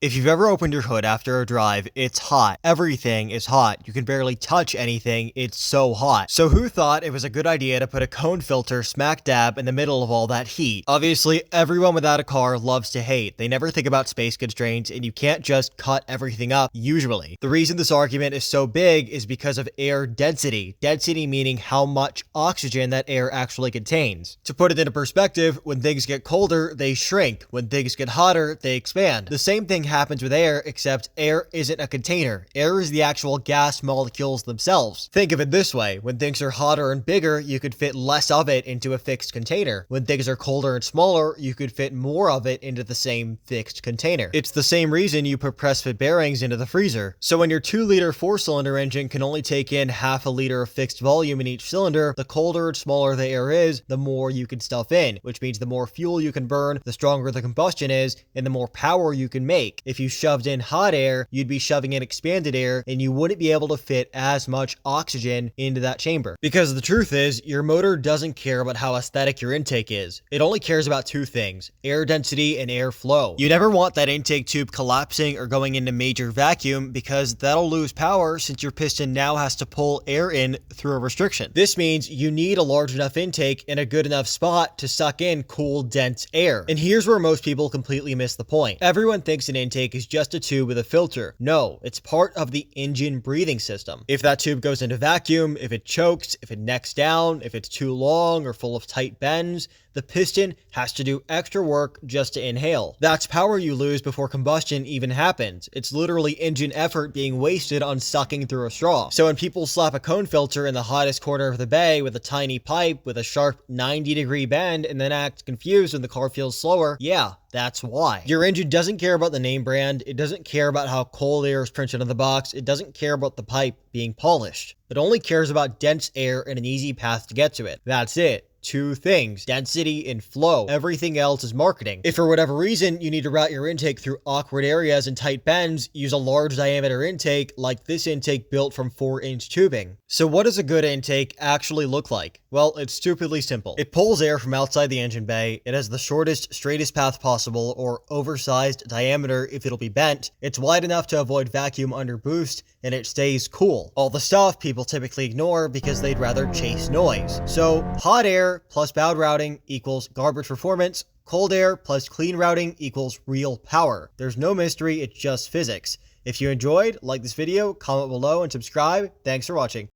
If you've ever opened your hood after a drive, it's hot. Everything is hot. You can barely touch anything. It's so hot. So who thought it was a good idea to put a cone filter smack dab in the middle of all that heat? Obviously, everyone without a car loves to hate. They never think about space constraints, and you can't just cut everything up usually. The reason this argument is so big is because of air density. Density meaning how much oxygen that air actually contains. To put it into perspective, when things get colder, they shrink. When things get hotter, they expand. The same thing happens with air, except air isn't a container. Air is the actual gas molecules themselves. Think of it this way: when things are hotter and bigger, you could fit less of it into a fixed container. When things are colder and smaller, you could fit more of it into the same fixed container. It's the same reason you put press fit bearings into the freezer. So when your 2-liter 4-cylinder engine can only take in half a liter of fixed volume in each cylinder, the colder and smaller the air is, the more you can stuff in, which means the more fuel you can burn, the stronger the combustion is, and the more power you can make. If you shoved in hot air, you'd be shoving in expanded air, and you wouldn't be able to fit as much oxygen into that chamber. Because the truth is, your motor doesn't care about how aesthetic your intake is. It only cares about two things: air density and air flow. You never want that intake tube collapsing or going into major vacuum, because that'll lose power since your piston now has to pull air in through a restriction. This means you need a large enough intake in a good enough spot to suck in cool, dense air. And here's where most people completely miss the point. Everyone thinks an intake is just a tube with a filter. No, it's part of the engine breathing system. If that tube goes into vacuum, if it chokes, if it necks down, if it's too long or full of tight bends, the piston has to do extra work just to inhale. That's power you lose before combustion even happens. It's literally engine effort being wasted on sucking through a straw. So when people slap a cone filter in the hottest corner of the bay with a tiny pipe with a sharp 90-degree bend and then act confused when the car feels slower, yeah, that's why. Your engine doesn't care about the name brand. It doesn't care about how cold air is printed on the box. It doesn't care about the pipe being polished. It only cares about dense air and an easy path to get to it. That's it. Two things: density and flow. Everything else is marketing. If for whatever reason you need to route your intake through awkward areas and tight bends, use a large diameter intake like this intake built from 4-inch tubing. So what does a good intake actually look like? Well, it's stupidly simple. It pulls air from outside the engine bay. It has the shortest, straightest path possible, or oversized diameter if it'll be bent. It's wide enough to avoid vacuum under boost, and it stays cool. All the stuff people typically ignore because they'd rather chase noise. So hot air plus bowed routing equals garbage performance. Cold air plus clean routing equals real power. There's no mystery, it's just physics. If you enjoyed, like this video, comment below, and subscribe. Thanks for watching.